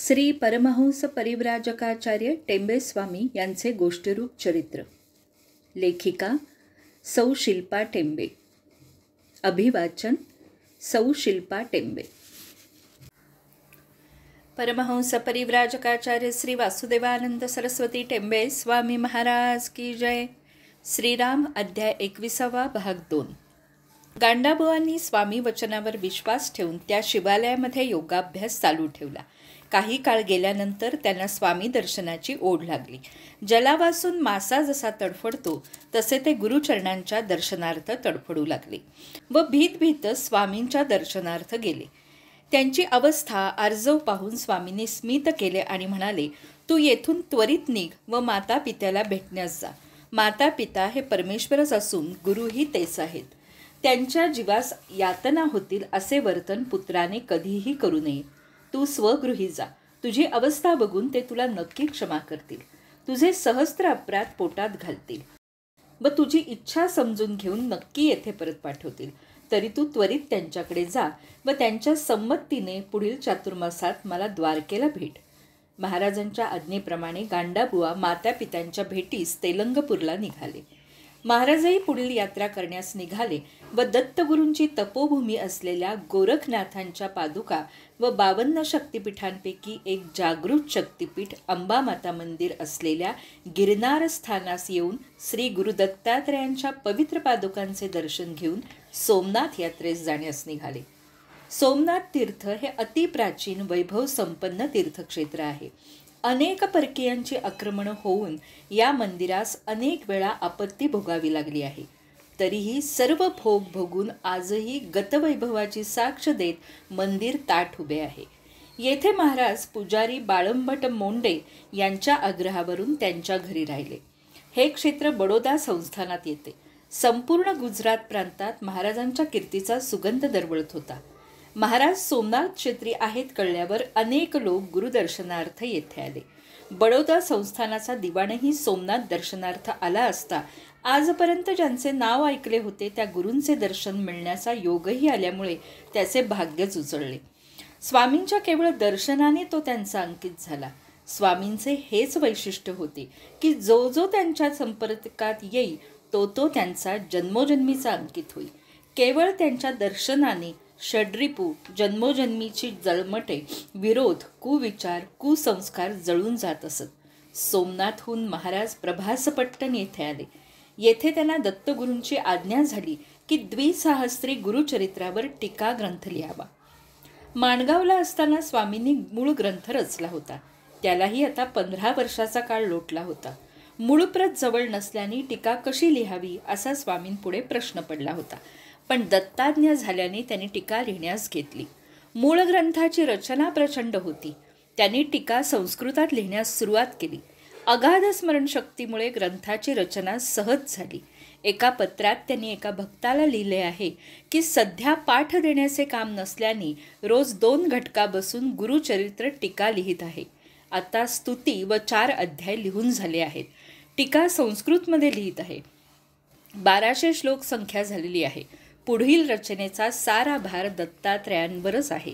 श्री परमहंस परिव्राजकाचार्य टेंबे स्वामी यांचे गोष्टीरूप चरित्र. लेखिका सौ शिल्पा टेंबे. अभिवाचन सौ शिल्पा टेंबे. परमहंस परिव्राजकाचार्य श्री वासुदेवानंद सरस्वती टेंबे स्वामी महाराज की जय. श्रीराम अध्याय 21 भाग 2. गांडाबुवांनी स्वामी वचनावर विश्वास ठेवून त्या शिवालयामध्ये योगाभ्यास चालू ठेवला. काही काळ गेल्यानंतर त्यांना स्वामी दर्शनाची ओढ लागली. जलावासून मासा जसा तडफडतो तसे ते गुरुचरणांच्या दर्शनार्थ तडफडू लागले व भीत भीत स्वामींच्या दर्शनार्थ गेले. त्यांची अवस्था आर्जव पाहून स्वामींनी स्मित केले आणि म्हणाले, तू येथून त्वरित निघ व माता पित्याला भेटण्यास जा. माता पिता हे परमेश्वरच असून गुरुही तेच आहेत. त्यांच्या जीवास यातना होतील असे वर्तन पुत्राने कधीही करू नये. तू स्वगृही जा. तुझी अवस्था बघून ते तुला नक्की क्षमा करतील. तुझे सहस्त्र अपराध पोटात घालतील व तुझी इच्छा समजून घेऊन नक्की येथे परत पाठवतील. तरी तू त्वरित त्यांच्याकडे जा व त्यांच्या संमतीने पुढील चातुर्मासात मला द्वारकेला भेट. महाराजांच्या आज्ञेप्रमाणे गांडाबुवा माता पित्यांच्या भेटीस तेलंगपूरला निघाले. महाराजही पुढील यात्रा करण्यास निघाले व दत्तगुरूंची तपोभूमी असलेल्या गोरखनाथांच्या पादुका व 52 शक्तिपीठांपैकी एक जागृत शक्तिपीठ अंबामाता मंदिर असलेल्या गिरनार स्थानास येऊन श्री गुरु दत्तात्रयांच्या पवित्र पादुकांचे दर्शन घेऊन सोमनाथ यात्रेस जाण्यास निघाले. सोमनाथ तीर्थ हे अतिप्राचीन वैभव संपन्न तीर्थक्षेत्र आहे. अनेक परकीयांची आक्रमणं होऊन या मंदिरास अनेक वेळा आपत्ती भोगावी लागली आहे. तरीही सर्व भोग भोगून आजही गतवैभवाची साक्ष देत मंदिर ताठ उभे आहे. येथे महाराज पुजारी बाळंभट मोंडे यांच्या आग्रहावरून त्यांच्या घरी राहिले. हे क्षेत्र बडोदा संस्थानात येते. संपूर्ण गुजरात प्रांतात महाराजांच्या कीर्तीचा सुगंध दरवळत होता. महाराज सोमनाथ क्षेत्री आहेत कळल्यावर अनेक लोक गुरुदर्शनार्थ येथे आले. बडोदा संस्थानाचा दिवाणही सोमनाथ दर्शनार्थ आला असता आजपर्यंत ज्यांचे नाव ऐकले होते त्या गुरूंचे दर्शन मिळण्याचा योगही आल्यामुळे त्याचे भाग्यच उजळले. स्वामींच्या केवळ दर्शनाने तो त्यांचा अंकित झाला. स्वामींचे हेच वैशिष्ट्य होते की जो जो त्यांच्या संपर्कात येईल तो तो त्यांचा जन्मोजन्मीचा अंकित होईल. केवळ त्यांच्या दर्शनाने षड्रिपू जन्मोजन्मीची जळमटे, विरोध, कुविचार, कुसंस्कार जळून जात असत. सोमनाथहून महाराज प्रभासपट्टण येथे आले. येथे त्यांना दत्तगुरूंची आज्ञा झाली की द्विसाहस्त्री गुरुचरित्रावर टीका ग्रंथ लिहावा. माणगावला असताना स्वामींनी मूळ ग्रंथ रचला होता. त्यालाही आता 15 वर्षाचा काळ लोटला होता. मूळप्रत जवळ नसल्याने टीका कशी लिहावी असा स्वामींपुढे प्रश्न पडला होता. पण दत्ताज्ञा झाल्याने त्यांनी टीका लिहिण्यास घेतली. मूळ ग्रंथाची रचना प्रचंड होती. त्यांनी टीका संस्कृतात लिहिण्यास सुरुवात केली. अगाध स्मरणशक्तीमुळे ग्रंथाची रचना सहज झाली. एका पत्रात त्यांनी एका भक्ताला लिहिले आहे की सध्या पाठ देण्याचे काम नसल्याने रोज 2 घटका बसून गुरुचरित्र टीका लिहित आहे. आता स्तुती व 4 अध्याय लिहून झाले आहेत. टीका संस्कृतमध्ये लिहित आहे. 1200 श्लोक संख्या झालेली आहे. पुढील रचनेचा सारा भार दत्तात्रयांवरच आहे.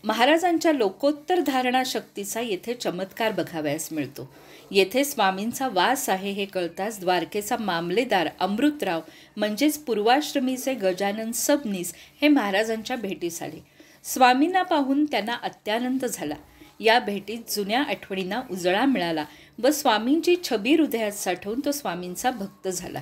महाराजांच्या लोकोत्तर धारणा शक्तीचा येथे चमत्कार बघावयास मिळतो. येथे स्वामींचा वास आहे हे कळताच द्वारकेचा मामलेदार अमृतराव म्हणजेच पूर्वाश्रमीचे गजानन सबनीस हे महाराजांच्या भेटीस आले. स्वामींना पाहून त्यांना अत्यानंद झाला. या भेटीत जुन्या आठवणींना उजळा मिळाला व स्वामींची छबी हृदयात साठवून तो स्वामींचा भक्त झाला.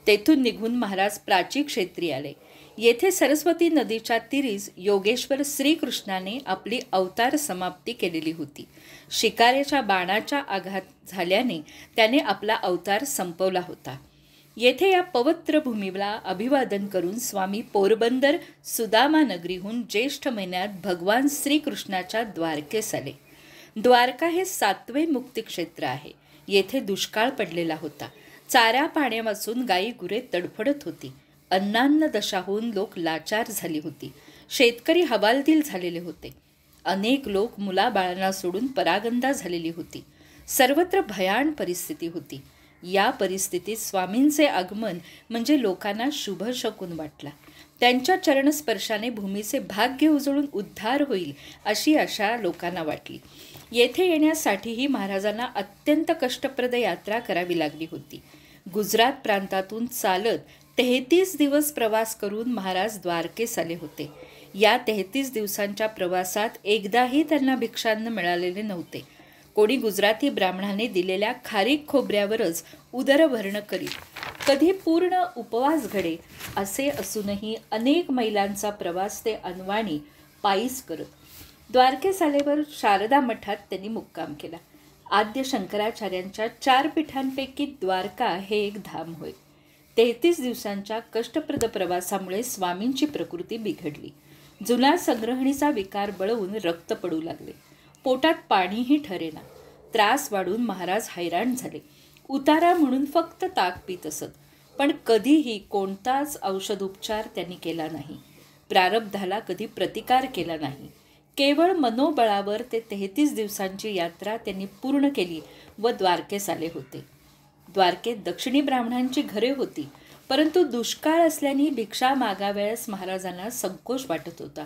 तेथून निघून महाराज प्राची क्षेत्री आले. येथे सरस्वती नदीच्या तीरीस योगेश्वर श्रीकृष्णाने आपली अवतार समाप्ती केलेली होती. शिकाऱ्याच्या बाणाच्या आघात झाल्याने त्याने आपला अवतार संपवला होता. येथे या पवित्र भूमीला अभिवादन करून स्वामी पोरबंदर सुदामा नगरीहून ज्येष्ठ महिन्यात भगवान श्रीकृष्णाच्या द्वारकेस आले. द्वारका हे 7वे मुक्तिक्षेत्र आहे. येथे दुष्काळ पडलेला होता. चाऱ्या पाण्यावाचून गायी गुरे तडफडत होती. अन्नान्न दशा होऊन लोक लाचार झाली होती. शेतकरी हवालदिल झालेले होते. अनेक लोक मुलाबाळांना सोडून परागंदा झालेली होती. सर्वत्र भयाण परिस्थिती होती. या परिस्थितीत स्वामींचे आगमन म्हणजे लोकांना शुभ शकून वाटला. त्यांच्या चरणस्पर्शाने भूमीचे भाग्य उजळून उद्धार होईल अशी आशा लोकांना वाटली. येथे येण्यासाठीही महाराजांना अत्यंत कष्टप्रद यात्रा करावी लागली होती. गुजरात प्रांतातून चालत 33 दिवस प्रवास करून महाराज द्वारकेस आले होते. या 33 दिवसांच्या प्रवासात एकदाही त्यांना भिक्षान्न मिळालेले नव्हते. कोणी गुजराती ब्राह्मणाने दिलेल्या खारीक खोबऱ्यावरच उदरभरण करीत, कधी पूर्ण उपवास घडे असे असूनही अनेक मैलांचा प्रवास ते अनवाणी पायीच करत. द्वारकेस आल्यावर शारदा मठात त्यांनी मुक्काम केला. आद्य शंकराचार्यांच्या 4 पीठांपैकी द्वारका हे एक धाम होय. 33 दिवसांच्या कष्टप्रद प्रवासामुळे स्वामींची प्रकृती बिघडली. जुना संग्रहणीचा विकार बळवून रक्त पडू लागले. पोटात पाणीही ठरेना. त्रास वाढून महाराज हैराण झाले. उतारा म्हणून फक्त ताक पीत असत, पण कधीही कोणताच औषधोपचार त्यांनी केला नाही. प्रारब्धाला कधी प्रतिकार केला नाही. केवळ मनोबळावर ते 33 दिवसांची यात्रा त्यांनी पूर्ण केली व द्वारकेस आले होते. द्वारकेत दक्षिणी ब्राह्मणांची घरे होती, परंतु दुष्काळ असल्याने भिक्षा मागावयास महाराजांना संकोच वाटत होता.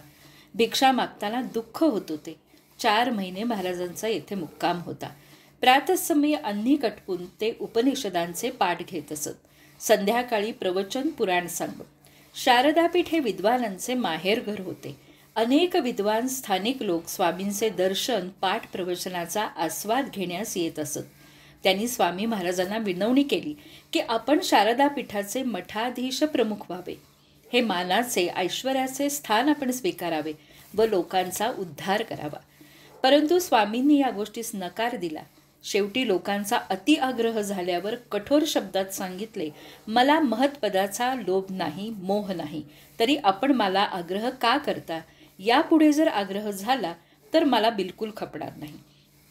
भिक्षा मागताना दुःख होत होते. 4 महिने महाराजांचा येथे मुक्काम होता. प्रातःसमयी अन्नी कटकून ते उपनिषदांचे पाठ घेत असत. संध्याकाळी प्रवचन पुराण सांगत. शारदापीठ हे विद्वानांचे माहेरघर होते. अनेक विद्वान स्थानिक लोक स्वामींचे दर्शन, पाठ, प्रवचनाचा आस्वाद घेण्यास येत असत. त्यांनी स्वामी महाराजांना विनवणी केली की आपण शारदापीठाचे मठाधीश प्रमुख व्हावे. हे मानाचे, ऐश्वर्याचे स्थान आपण स्वीकारावे व लोकांचा उद्धार करावा. परंतु स्वामींनी या गोष्टीस नकार दिला. शेवटी लोकांचा अति आग्रह झाल्यावर कठोर शब्दात सांगितले, मला महत्पदाचा लोभ नाही, मोह नाही, तरी आपण मला आग्रह का करता? यापुढे जर आग्रह झाला तर मला बिलकुल खपणार नाही.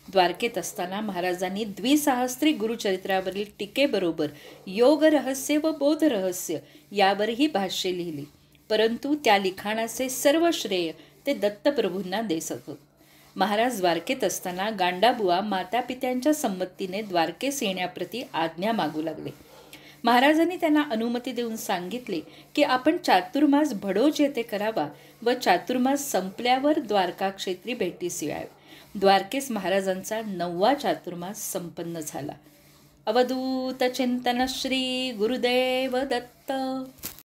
द्वारकेत असताना महाराजांनी द्विसाहस्त्री गुरुचरित्रावरील टीकेबरोबर योग रहस्य व बोध रहस्य यावरही भाष्ये लिहिली. परंतु त्या लिखाणाचे सर्व श्रेय ते दत्तप्रभूंना देत होत. महाराज द्वारकेत असताना गांडाबुवा मातापित्यांच्या संमतीने द्वारकेस येण्याप्रती आज्ञा मागू लागले. महाराजांनी त्यांना अनुमती देऊन सांगितले की आपण चातुर्मास भडोज येथे करावा व चातुर्मास संपल्यावर द्वारका क्षेत्री भेटीस यावे. द्वारकेस महाराजांचा 9वा चातुर्मास संपन्न झाला. अवधूत चिंतन श्री गुरुदेव दत्त.